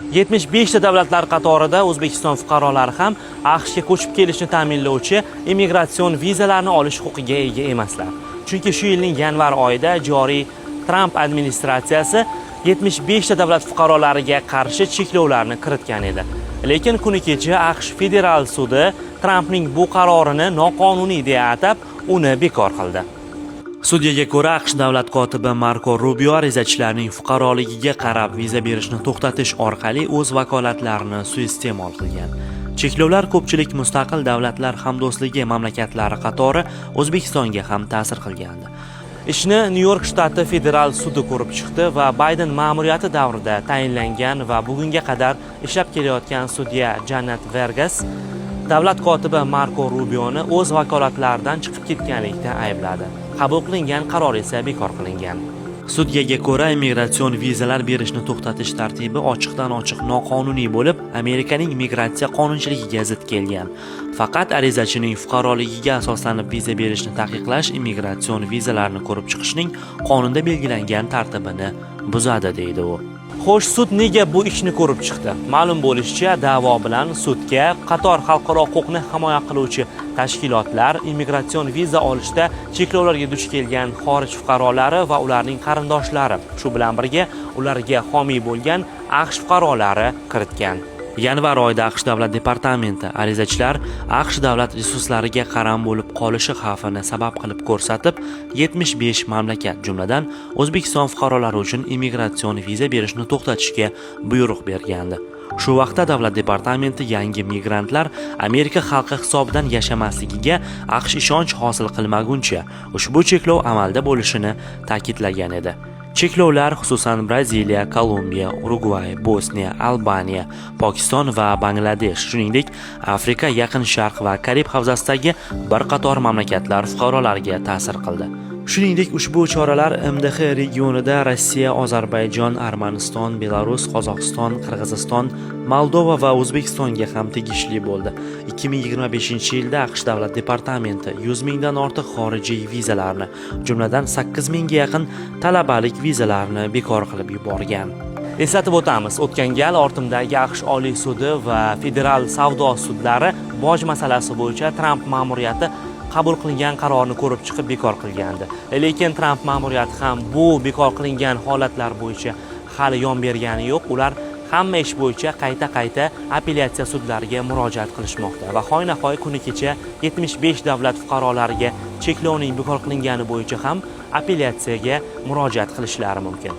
75 ta davlatlar qatorida O'zbekiston fuqarolari ham AQShga ko'chib kelishni ta'minlovchi immigratsion vizalarni olish huquqiga ega emaslar. Chunki shu yilning yanvar oyida joriy Tramp administratsiyasi 75 ta davlat fuqarolariga qarshi cheklovlarni kiritgan edi. Lekin kuni kecha AQSh federal sudi Trampning bu qarorini noqonuniy deya atab, uni bekor qildi. Sudyaga ko'ra, AQSh davlat kotibi Marko Rubio arizachilarning fuqaroligiga qarab viza berishni to'xtatish orqali o'z vakolatlarini suiiste'mol qilgan. Cheklovlar ko'pchilik mustaqil davlatlar hamdo'stligi mamlakatlari qatori O'zbekistonga ham ta'sir qilgandi. Ishni Nyu-York shtati federal sudi ko'rib chiqdi va Bayden ma'muriyati davrida tayinlangan va bugunga qadar ishlab kelayotgan sudya Janet Vargas davlat kotibi Marko Rubioni o'z vakolatlaridan chiqib ketganlikda aybladi. Qabul qilingan qaror esa bekor qilingan. Sudyaga ko'ra, immigratsion vizalar berishni to'xtatish tartibi ochiqdan-ochiq noqonuniy bo'lib, Amerikaning migratsiya qonunchiligiga zid kelgan. Faqat arizachining fuqaroligiga asoslanib viza berishni taqiqlash immigratsion vizalarni ko'rib chiqishning qonunda belgilangan tartibini buzadi, deydi u. Xo'sh, sud nega bu ishni ko'rib chiqdi? Ma'lum bo'lishicha, da'vo bilan sudga qator xalqaro huquqni himoya qiluvchi tashkilotlar immigratsion viza olishda cheklovlarga duch kelgan xorij fuqarolari va ularning qarindoshlari, shu bilan birga ularga homiy bo'lgan AQSh fuqarolari kiritgan. Yanvar oyida AQSh davlat departamenti arizachilar AQSh davlat resurslariga qaram bo'lib qolishi xavfini sabab qilib ko'rsatib, 75 mamlakat, jumladan O'zbekiston fuqarolari uchun immigratsion viza berishni to'xtatishga buyruq bergandi. Shu vaqtda davlat departamenti yangi migrantlar Amerika xalqi hisobidan yashamasligiga AQSh ishonch hosil qilmaguncha ushbu cheklov amalda bo'lishini ta'kidlagan edi. Cheklovlar xususan Braziliya, Kolumbiya, Urugvay, Bosniya, Albaniya, Pokiston va Bangladesh, shuningdek Afrika, Yaqin Sharq va Karib havzasidagi bir qator mamlakatlar fuqarolariga ta'sir qildi. Shuningdek, ushbu choralar MDH regionida Rossiya, Ozarbayjon, Armaniston, Belarus, Qozog'iston, Qirg'iziston, Moldova va O'zbekistonga ham tegishli bo'ldi. 2025-yilda AQSh davlat departamenti 100 mingdan ortiq xorijiy vizalarni, jumladan 8 mingga yaqin talabalik vizalarni bekor qilib yuborgan. Eslatib o'tamiz, o'tgan gal ortimdagi AQSh Oliy sudi va federal savdo sudlari boj masalasi bo'yicha Tramp ma'muriyati qabul qilingan qarorni ko'rib chiqib bekor qilgandi. Lekin Tramp ma'muriyati ham bu bekor qilingan holatlar bo'yicha hali yon bergani yo'q. Ular hamma ish bo'yicha qayta apellyatsiya sudlariga murojaat qilishmoqda va hoynahoy kuni kecha 75 davlat fuqarolariga cheklovning bekor qilingani bo'yicha ham apellyatsiyaga murojaat qilishlari mumkin.